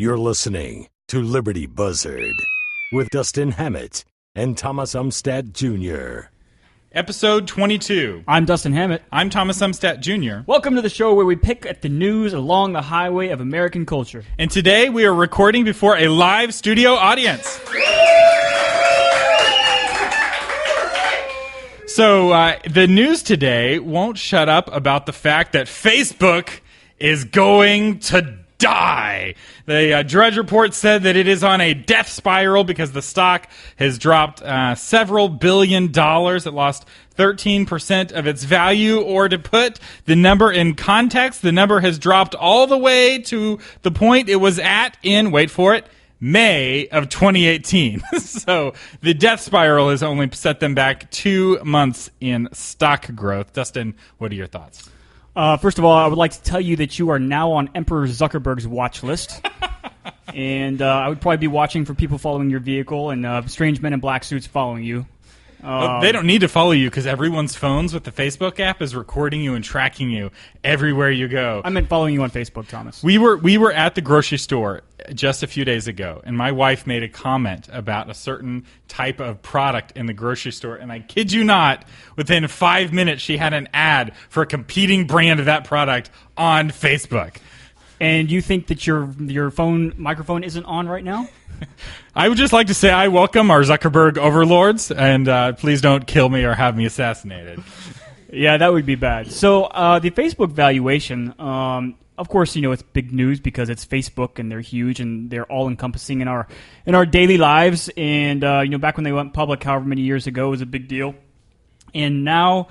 You're listening to Liberty Buzzard with Dustin Hammett and Thomas Umstattd Jr. Episode 22. I'm Dustin Hammett. I'm Thomas Umstattd Jr. Welcome to the show where we pick at the news along the highway of American culture. And today we are recording before a live studio audience. So the news today won't shut up about the fact that Facebook is going to die. The Drudge Report said that it is on a death spiral because the stock has dropped several $billion. It lost 13% of its value, or to put the number in context, the number has dropped all the way to the point it was at in, wait for it, May of 2018. So the death spiral has only set them back 2 months in stock growth. Dustin, what are your thoughts? First of all, I would like to tell you that you are now on Emperor Zuckerberg's watch list. And I would probably be watching for people following your vehicle and strange men in black suits following you. They don't need to follow you because everyone's phones with the Facebook app is recording you and tracking you everywhere you go. I meant following you on Facebook, Thomas. We were at the grocery store just a few days ago, and my wife made a comment about a certain type of product in the grocery store, and I kid you not, within 5 minutes she had an ad for a competing brand of that product on Facebook. And you think that your phone microphone isn't on right now? I would just like to say I welcome our Zuckerberg overlords, and please don't kill me or have me assassinated. Yeah, that would be bad. So the Facebook valuation, of course, you know, it's big news because it's Facebook and they're huge and they're all encompassing in our daily lives. And you know, back when they went public, however many years ago, it was a big deal. And now,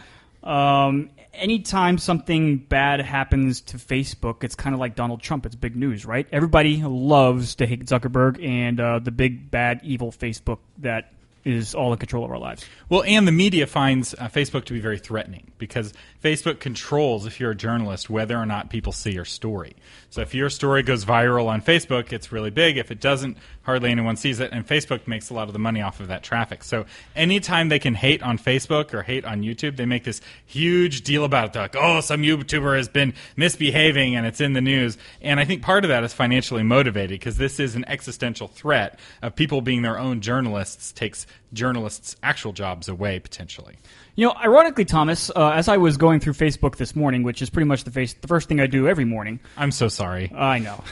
anytime something bad happens to Facebook, it's kind of like Donald Trump. It's big news, right? Everybody loves to hate Zuckerberg and the big, bad, evil Facebook that is all in control of our lives. Well, and the media finds Facebook to be very threatening because Facebook controls, if you're a journalist, whether or not people see your story. So if your story goes viral on Facebook, it's really big. If it doesn't, hardly anyone sees it, and Facebook makes a lot of the money off of that traffic. So anytime they can hate on Facebook or hate on YouTube, they make this huge deal about it. They're like, oh, some YouTuber has been misbehaving, and it's in the news. And I think part of that is financially motivated because this is an existential threat of people being their own journalists takes journalists' actual jobs away, potentially. You know, ironically, Thomas, as I was going through Facebook this morning, which is pretty much the first thing I do every morning. I'm so sorry. I know.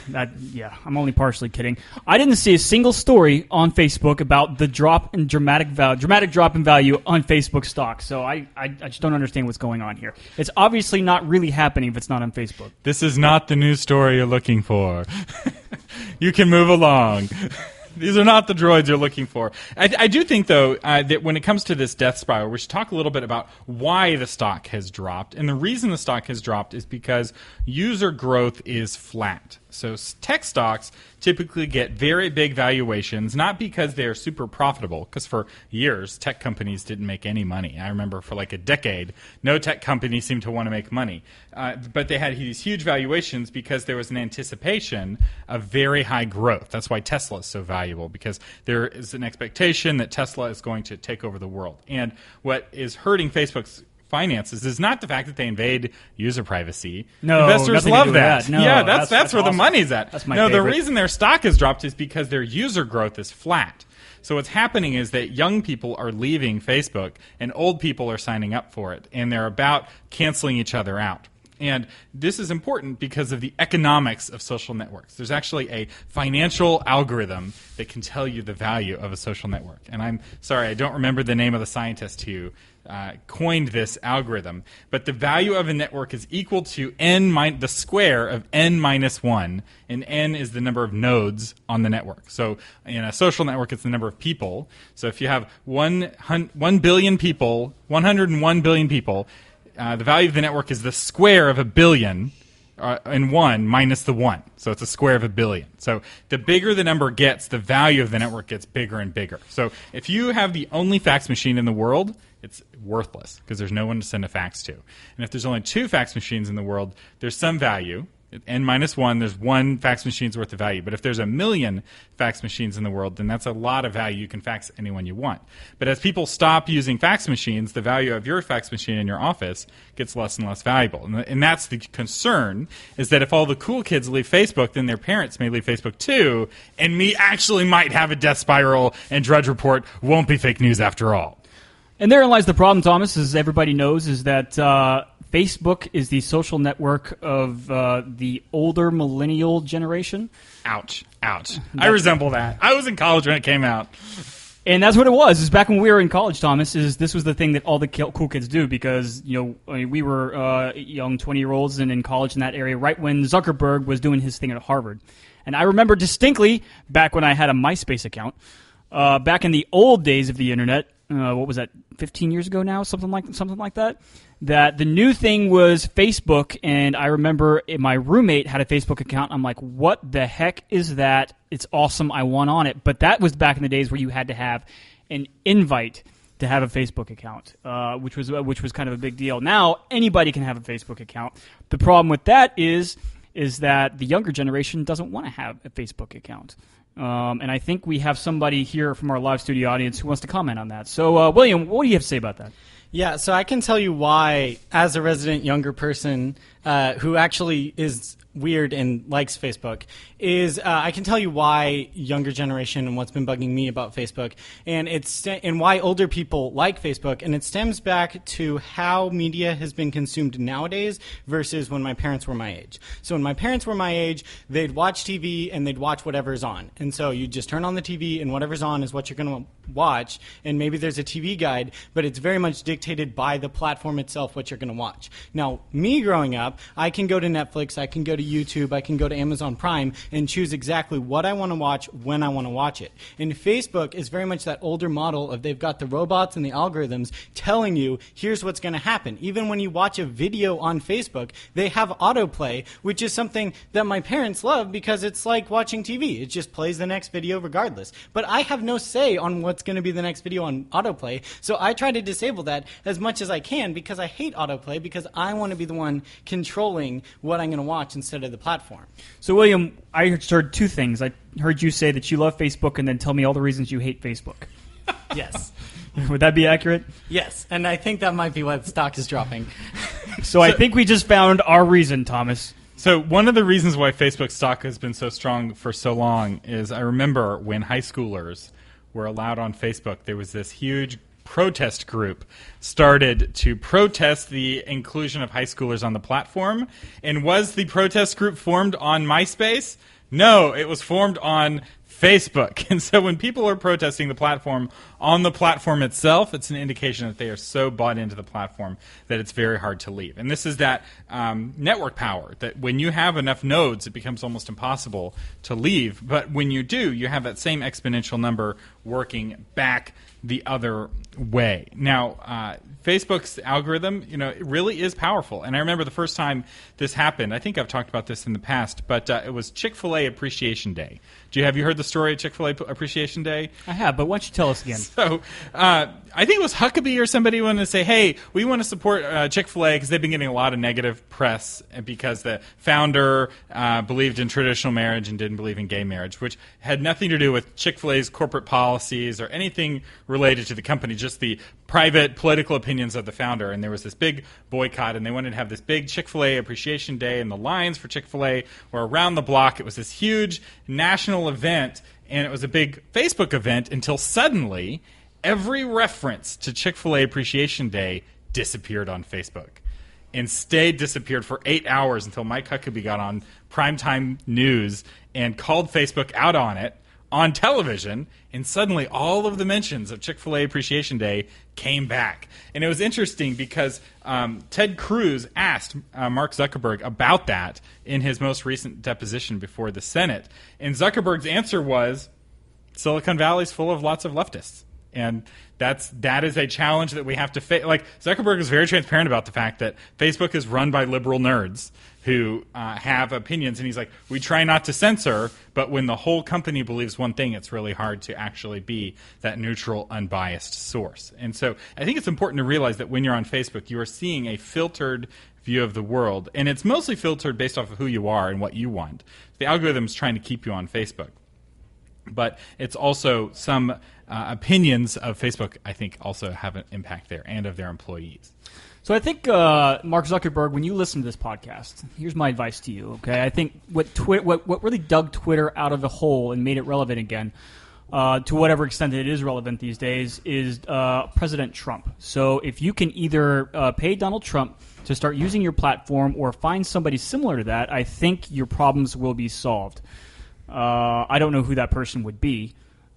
Yeah, I'm only partially kidding. I didn't see a single story on Facebook about the dramatic drop in value on Facebook stock. So I just don't understand what's going on here. It's obviously not really happening if it's not on Facebook. This is not the news story you're looking for. You can move along. These are not the droids you're looking for. I do think, though, that when it comes to this death spiral, we should talk a little bit about why the stock has dropped. And the reason the stock has dropped is because user growth is flat. So tech stocks typically get very big valuations, not because they're super profitable, because for years, tech companies didn't make any money. I remember for like a decade, no tech company seemed to want to make money. But they had these huge valuations because there was an anticipation of very high growth. That's why Tesla is so valuable, because there is an expectation that Tesla is going to take over the world. And what is hurting Facebook's finances is not the fact that they invade user privacy. No, investors love that. No, yeah, that's where awesome. the money's at. That's my no, favorite. the reason their stock has dropped is because their user growth is flat. So what's happening is that young people are leaving Facebook and old people are signing up for it, and they're about canceling each other out. And this is important because of the economics of social networks. There's actually a financial algorithm that can tell you the value of a social network. And I'm sorry, I don't remember the name of the scientist who coined this algorithm. But the value of a network is equal to the square of n minus 1. And n is the number of nodes on the network. So in a social network, it's the number of people. So if you have 1 billion people, 101 billion people, the value of the network is the square of a billion and 1 minus the 1. So it's a square of a billion. So the bigger the number gets, the value of the network gets bigger and bigger. So if you have the only fax machine in the world, it's worthless because there's no one to send a fax to. And if there's only 2 fax machines in the world, there's some value N minus one, there's one fax machine's worth of value. But if there's 1 million fax machines in the world, then that's a lot of value. You can fax anyone you want. But as people stop using fax machines, the value of your fax machine in your office gets less and less valuable. And that's the concern, is that if all the cool kids leave Facebook, then their parents may leave Facebook too, and me actually might have a death spiral, and Drudge Report won't be fake news after all. And therein lies the problem, Thomas, as everybody knows, is that Facebook is the social network of the older millennial generation. Ouch. I resemble that. I was in college when it came out. And that's what it was. Is back when we were in college, Thomas. This was the thing that all the cool kids do because we were young 20-year-olds and in college in that area right when Zuckerberg was doing his thing at Harvard. And I remember distinctly back when I had a MySpace account, back in the old days of the internet. What was that? 15 years ago now, something like that. That the new thing was Facebook, and I remember my roommate had a Facebook account. I'm like, what the heck is that? It's awesome. I want on it. But that was back in the days where you had to have an invite to have a Facebook account, which was kind of a big deal. Now anybody can have a Facebook account. The problem with that is that the younger generation doesn't want to have a Facebook account. And I think we have somebody here from our live studio audience who wants to comment on that. So, William, what do you have to say about that? Yeah, so I can tell you why, as a resident younger person who actually is weird and likes Facebook, is I can tell you why younger generation and what's been bugging me about Facebook, and why older people like Facebook, and it stems back to how media has been consumed nowadays versus when my parents were my age. So when my parents were my age, they'd watch TV and they'd watch whatever's on, and so you just turn on the TV and whatever's on is what you're going to watch, and maybe there's a TV guide, but it's very much dictated by the platform itself what you're going to watch. Now, me growing up, I can go to Netflix, I can go to YouTube, I can go to Amazon Prime and choose exactly what I want to watch when I want to watch it. And Facebook is very much that older model of they've got the robots and the algorithms telling you here's what's going to happen. Even when you watch a video on Facebook, they have autoplay, which is something that my parents love because it's like watching TV. It just plays the next video regardless. But I have no say on what's going to be the next video on autoplay, so I try to disable that as much as I can because I hate autoplay because I want to be the one controlling what I'm going to watch instead of the platform. So, William, I heard two things. I heard you say that you love Facebook and then tell me all the reasons you hate Facebook. Yes. Would that be accurate? Yes, and I think that might be why the stock is dropping. So I think we just found our reason, Thomas. So one of the reasons why Facebook stock has been so strong for so long is I remember when high schoolers were allowed on Facebook, there was this huge protest group started to protest the inclusion of high schoolers on the platform. And was the protest group formed on MySpace? No, it was formed on Facebook. And so when people are protesting the platform on the platform itself, it's an indication that they are so bought into the platform that it's very hard to leave. And this is that network power, that when you have enough nodes, it becomes almost impossible to leave. But when you do, you have that same exponential number working back the other way. Now, Facebook's algorithm, it really is powerful. And I remember the first time this happened, I think I've talked about this in the past, but it was Chick-fil-A Appreciation Day. Have you heard the story of Chick-fil-A Appreciation Day? I have, but why don't you tell us again? So, I think it was Huckabee or somebody wanted to say, hey, we want to support Chick-fil-A because they've been getting a lot of negative press because the founder believed in traditional marriage and didn't believe in gay marriage, which had nothing to do with Chick-fil-A's corporate policies or anything related to the company, just the private political opinions of the founder. And there was this big boycott, and they wanted to have this big Chick-fil-A Appreciation Day, and the lines for Chick-fil-A were around the block. It was this huge national event, and it was a big Facebook event until suddenly every reference to Chick-fil-A Appreciation Day disappeared on Facebook and disappeared for 8 hours until Mike Huckabee got on primetime news and called Facebook out on it on television, and suddenly all of the mentions of Chick-fil-A Appreciation Day came back. And it was interesting because Ted Cruz asked Mark Zuckerberg about that in his most recent deposition before the Senate. And Zuckerberg's answer was, Silicon Valley's full of lots of leftists. And that is a challenge that we have to face. Like, Zuckerberg is very transparent about the fact that Facebook is run by liberal nerds who have opinions, and he's like, we try not to censor, but when the whole company believes one thing, it's really hard to actually be that neutral, unbiased source. And so I think it's important to realize that when you're on Facebook, you are seeing a filtered view of the world, and it's mostly filtered based off of who you are and what you want. The algorithm's trying to keep you on Facebook. But it's also some opinions of Facebook, I think, also have an impact there, and of their employees. So I think, Mark Zuckerberg, when you listen to this podcast, here's my advice to you, okay? I think what really dug Twitter out of the hole and made it relevant again, to whatever extent it is relevant these days, is President Trump. So if you can either pay Donald Trump to start using your platform or find somebody similar to that, I think your problems will be solved. I don't know who that person would be.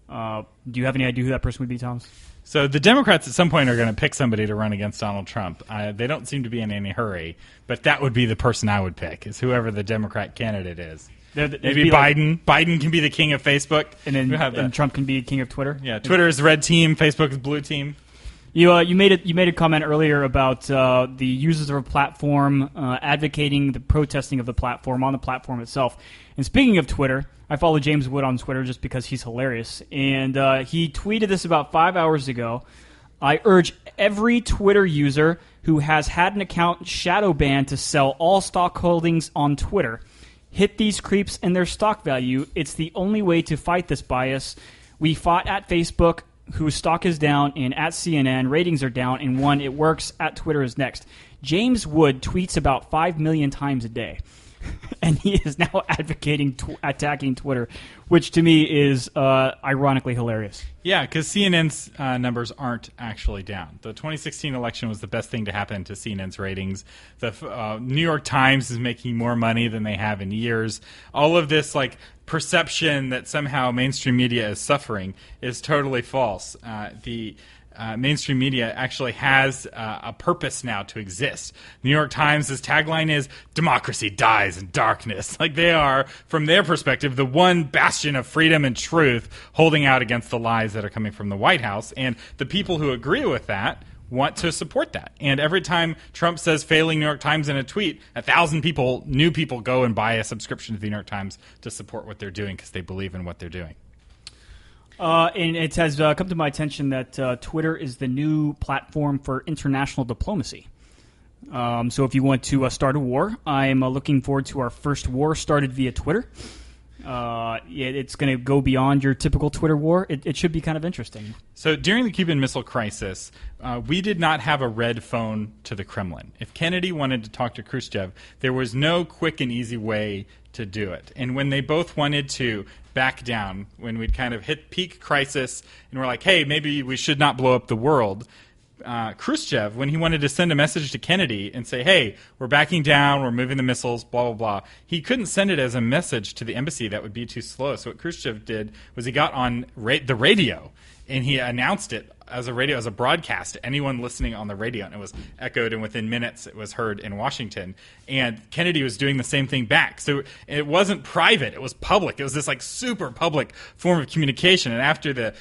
Do you have any idea who that person would be, Thomas? So the Democrats at some point are going to pick somebody to run against Donald Trump. They don't seem to be in any hurry, but that would be the person I would pick, is whoever the Democrat candidate is. Maybe Biden. Biden can be the king of Facebook. And Trump can be king of Twitter? Yeah, Twitter is red team, Facebook is blue team. You made a comment earlier about the users of a platform advocating the protesting of the platform on the platform itself. And speaking of Twitter, I follow James Wood on Twitter just because he's hilarious. And he tweeted this about 5 hours ago. I urge every Twitter user who has had an account shadow banned to sell all stock holdings on Twitter. Hit these creeps and their stock value. It's the only way to fight this bias. We fought at Facebook, whose stock is down, and at CNN, ratings are down, and won. It works. At Twitter is next. James Wood tweets about 5 million times a day, and he is now advocating attacking Twitter, which to me is ironically hilarious. Yeah, because CNN's numbers aren't actually down. The 2016 election was the best thing to happen to CNN's ratings. The New York Times is making more money than they have in years. All of this, perception that somehow mainstream media is suffering is totally false. The mainstream media actually has a purpose now to exist. New York Times' tagline is, democracy dies in darkness. They are, from their perspective, the one bastion of freedom and truth holding out against the lies that are coming from the White House. And the people who agree with that want to support that. And every time Trump says failing New York Times in a tweet, 1,000 new people go and buy a subscription to the New York Times to support what they're doing because they believe in what they're doing. And it has come to my attention that Twitter is the new platform for international diplomacy. So if you want to start a war, I'm looking forward to our first war started via Twitter. It's going to go beyond your typical Twitter war. It should be kind of interesting. So during the Cuban Missile Crisis, we did not have a red phone to the Kremlin. If Kennedy wanted to talk to Khrushchev, there was no quick and easy way to do it. And when they both wanted to back down, when we'd kind of hit peak crisis and we're like, hey, maybe we should not blow up the world, Khrushchev, when he wanted to send a message to Kennedy and say, hey, we're backing down, we're moving the missiles, blah, blah, blah, he couldn't send it as a message to the embassy. That would be too slow. So what Khrushchev did was he got on the radio and he announced it as a broadcast to anyone listening on the radio, and it was echoed, and within minutes it was heard in Washington. And Kennedy was doing the same thing back. So it wasn't private, it was public. It was this super public form of communication. And after the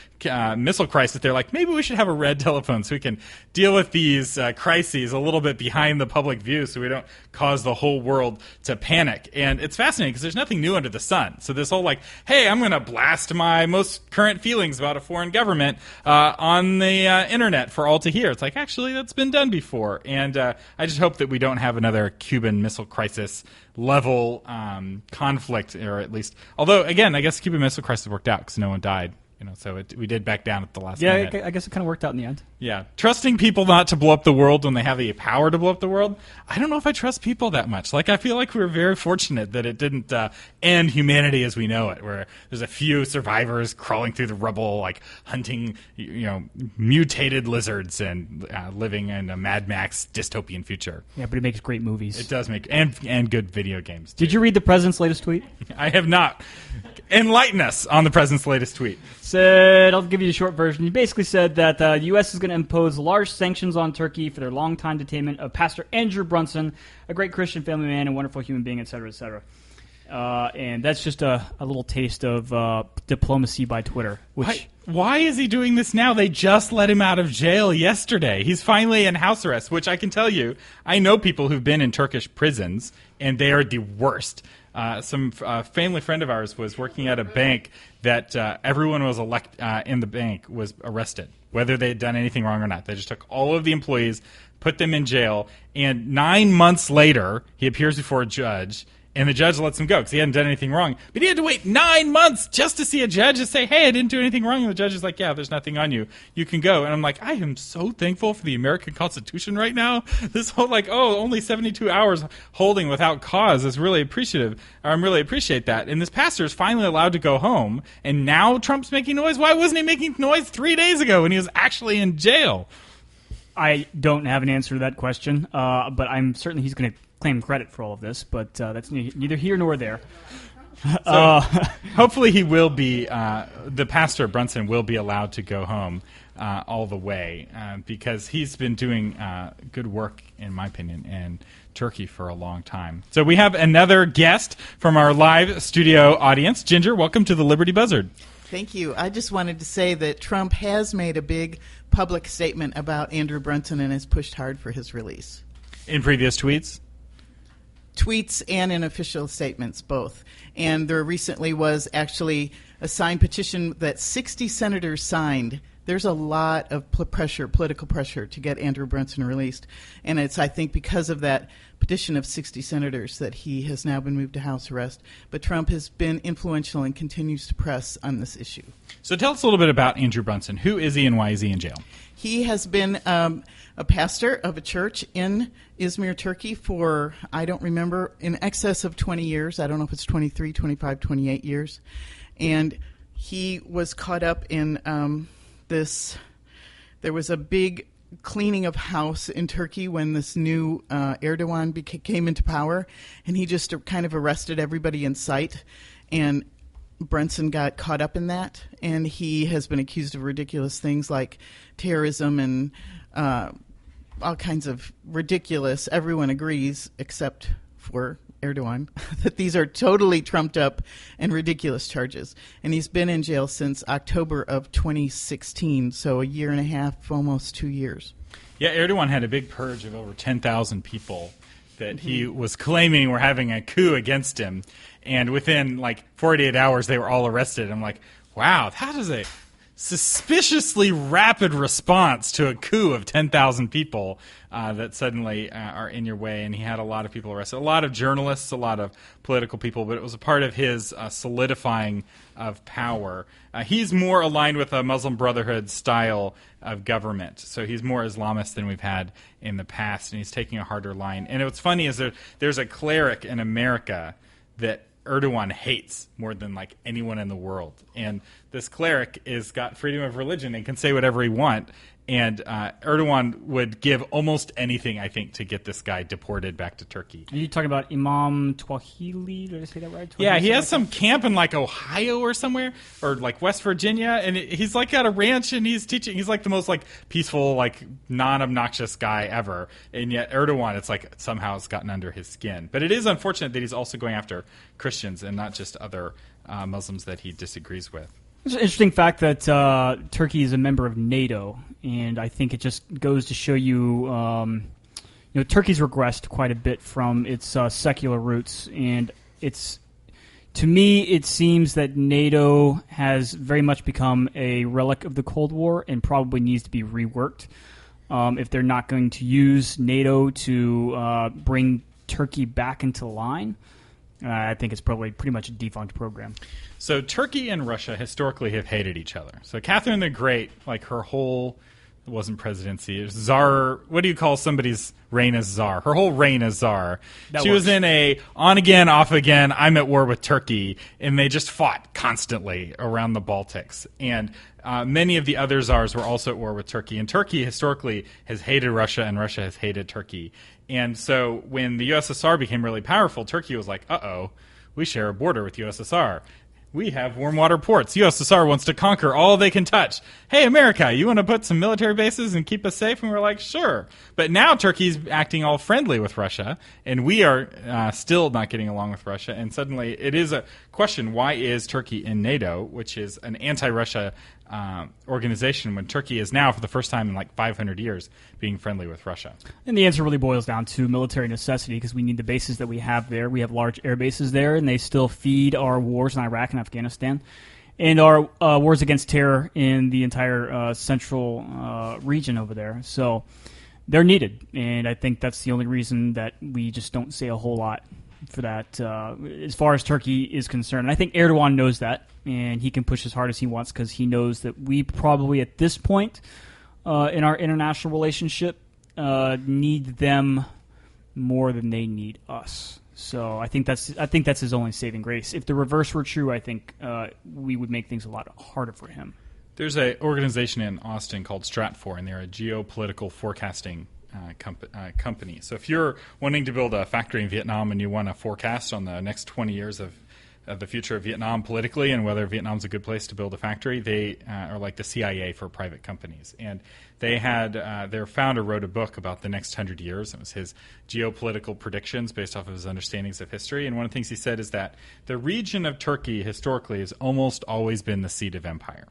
missile crisis, they're like, maybe we should have a red telephone so we can deal with these crises a little bit behind the public view so we don't cause the whole world to panic. And it's fascinating because there's nothing new under the sun. So this whole hey, I'm going to blast my most current feelings about a foreign government on the internet for all to hear. It's actually, that's been done before. And I just hope that we don't have another Cuban Missile Crisis level conflict, or at least, although, again, I guess the Cuban Missile Crisis worked out because no one died. So we did back down at the last minute. Yeah, I guess it kind of worked out in the end. Yeah. Trusting people not to blow up the world when they have the power to blow up the world, I don't know if I trust people that much. I feel like we were very fortunate that it didn't end humanity as we know it, where there's a few survivors crawling through the rubble, hunting, mutated lizards and living in a Mad Max dystopian future. Yeah, but it makes great movies. It does make, and good video games, too. Did you read the president's latest tweet? I have not. Enlighten us on the president's latest tweet. I'll give you the short version. He basically said that the U.S. is going to impose large sanctions on Turkey for their long-time detainment of Pastor Andrew Brunson, a great Christian family man and wonderful human being, etc., etc. and that's just a little taste of diplomacy by Twitter. Which Why is he doing this now? They just let him out of jail yesterday. He's finally in house arrest, which I can tell you, I know people who've been in Turkish prisons, and they are the worst. Some family friend of ours was working at a bank that everyone was in the bank was arrested, whether they had done anything wrong or not. They just took all of the employees, put them in jail, and 9 months later, he appears before a judge, and the judge lets him go because he hadn't done anything wrong. But he had to wait 9 months just to see a judge and say, hey, I didn't do anything wrong. And the judge is like, yeah, there's nothing on you. You can go. And I'm like, I am so thankful for the American Constitution right now. This whole only 72 hours holding without cause is really appreciative. I really appreciate that. And this pastor is finally allowed to go home. And now Trump's making noise? Why wasn't he making noise 3 days ago when he was actually in jail? I don't have an answer to that question, but I'm certain he's going to claim credit for all of this, but that's neither here nor there. So, hopefully he will be, the pastor, Brunson, will be allowed to go home all the way because he's been doing good work, in my opinion, in Turkey for a long time. So we have another guest from our live studio audience. Ginger, welcome to the Liberty Buzzard. Thank you. I just wanted to say that Trump has made a big public statement about Andrew Brunson and has pushed hard for his release. In previous tweets? Tweets and in official statements, both. And there recently was actually a signed petition that 60 senators signed. There's a lot of political pressure to get Andrew Brunson released. And it's, I think, because of that petition of 60 senators that he has now been moved to house arrest. But Trump has been influential and continues to press on this issue. So tell us a little bit about Andrew Brunson. Who is he and why is he in jail? He has been a pastor of a church in Izmir, Turkey for, I don't remember, in excess of 20 years. I don't know if it's 23, 25, 28 years. And he was caught up in there was a big cleaning of house in Turkey when this new Erdogan came into power, and he just kind of arrested everybody in sight. And Brunson got caught up in that, and he has been accused of ridiculous things like terrorism and all kinds of ridiculous, everyone agrees, except for Erdogan, that these are totally trumped up and ridiculous charges. And he's been in jail since October of 2016, so a year and a half, almost 2 years. Yeah, Erdogan had a big purge of over 10,000 people that he was claiming were having a coup against him. And within 48 hours, they were all arrested. I'm like, wow, that is a suspiciously rapid response to a coup of 10,000 people that suddenly are in your way. And he had a lot of people arrested, a lot of journalists, a lot of political people, but it was a part of his solidifying of power. He's more aligned with a Muslim Brotherhood style of government. So he's more Islamist than we've had in the past, and he's taking a harder line. And what's funny is there's a cleric in America that Erdogan hates more than anyone in the world. And this cleric is got freedom of religion and can say whatever he wants. And Erdogan would give almost anything, I think, to get this guy deported back to Turkey. Are you talking about Imam Twahili? Did I say that right? Yeah, he has some camp in Ohio or somewhere, or West Virginia, and he's got a ranch and he's teaching. He's the most peaceful, non-obnoxious guy ever. And yet Erdogan, it's somehow it's gotten under his skin. But it is unfortunate that he's also going after Christians and not just other Muslims that he disagrees with. It's an interesting fact that Turkey is a member of NATO, and I think it just goes to show you, Turkey's regressed quite a bit from its secular roots, and to me, it seems that NATO has very much become a relic of the Cold War and probably needs to be reworked. If they're not going to use NATO to bring Turkey back into line, I think it's probably pretty much a defunct program. So Turkey and Russia historically have hated each other. So Catherine the Great, her whole, it wasn't presidency, it was czar, what do you call somebody's reign as czar? Her whole reign as czar. She was in a on again, off again, I'm at war with Turkey, and they just fought constantly around the Baltics. And many of the other czars were also at war with Turkey. And Turkey historically has hated Russia, and Russia has hated Turkey. And so when the USSR became really powerful, Turkey was like, uh-oh, we share a border with USSR. We have warm water ports. USSR wants to conquer all they can touch. Hey, America, you want to put some military bases and keep us safe? And we're like, sure. But now Turkey's acting all friendly with Russia, and we are still not getting along with Russia. And suddenly it is a question, why is Turkey in NATO, which is an anti-Russia organization, when Turkey is now, for the first time in like 500 years, being friendly with Russia? And the answer really boils down to military necessity, because we need the bases that we have there. We have large air bases there, and they still feed our wars in Iraq and Afghanistan, and our wars against terror in the entire central region over there. So they're needed, and I think that's the only reason that we just don't say a whole lot for that as far as Turkey is concerned. And I think Erdogan knows that, and he can push as hard as he wants, because he knows that we probably at this point in our international relationship need them more than they need us. So I think that's his only saving grace. If the reverse were true, I think we would make things a lot harder for him. There's an organization in Austin called Stratfor, and they're a geopolitical forecasting company. So if you're wanting to build a factory in Vietnam and you want to forecast on the next 20 years of the future of Vietnam politically and whether Vietnam's a good place to build a factory, they are like the CIA for private companies. And they had their founder wrote a book about the next 100 years. It was his geopolitical predictions based off of his understandings of history. And one of the things he said is that the region of Turkey historically has almost always been the seat of empire.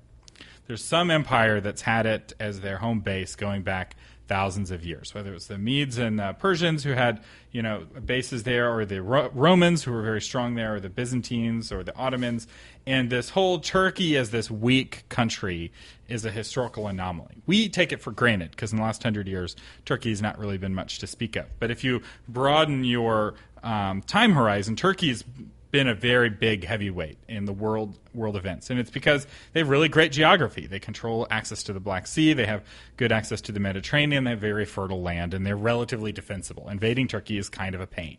There's some empire that's had it as their home base going back thousands of years, whether it was the Medes and Persians who had, bases there, or the Romans who were very strong there, or the Byzantines or the Ottomans. And this whole Turkey as this weak country is a historical anomaly. We take it for granted because in the last 100 years, Turkey's not really been much to speak of. But if you broaden your time horizon, Turkey's been a very big heavyweight in the world events. And it's because they have really great geography. They control access to the Black Sea. They have good access to the Mediterranean. They have very fertile land, and they're relatively defensible. Invading Turkey is kind of a pain.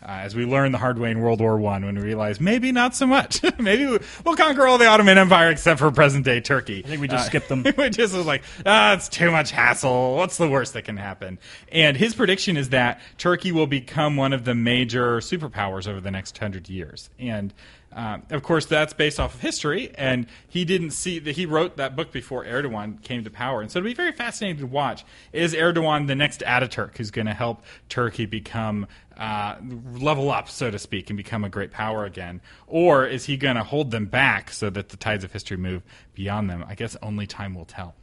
As we learned the hard way in World War I, when we realized maybe not so much. Maybe we'll conquer all the Ottoman Empire except for present-day Turkey. I think we just skipped them. We just was like, it's too much hassle. What's the worst that can happen? And his prediction is that Turkey will become one of the major superpowers over the next 100 years. And of course, that's based off of history, and he didn't see that he wrote that book before Erdogan came to power. And so it'll be very fascinating to watch. Is Erdogan the next Ataturk who's going to help Turkey become level up, so to speak, and become a great power again? Or is he going to hold them back so that the tides of history move beyond them? I guess only time will tell.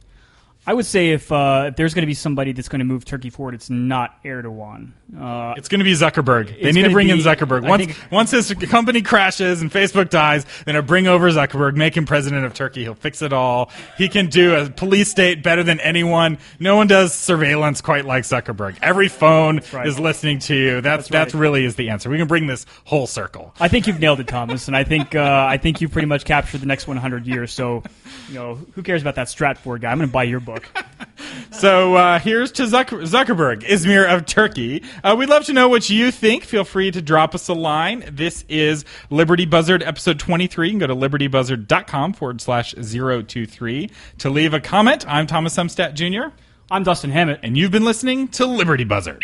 I would say if there's going to be somebody that's going to move Turkey forward, it's not Erdogan. It's going to be Zuckerberg. They need to bring in Zuckerberg. Once his company crashes and Facebook dies, then they'll bring over Zuckerberg, make him president of Turkey. He'll fix it all. He can do a police state better than anyone. No one does surveillance quite like Zuckerberg. Every phone is listening to you. That really is the answer. We can bring this whole circle. I think you've nailed it, Thomas, and I think you've pretty much captured the next 100 years. So, who cares about that Stratfor guy? I'm going to buy your book. So here's to Zuckerberg, Izmir of Turkey. We'd love to know what you think. Feel free to drop us a line. This is Liberty Buzzard episode 23. You can go to libertybuzzard.com/023 to leave a comment. I'm Thomas Umstattd Jr. I'm Dustin Hammett. And you've been listening to Liberty Buzzard.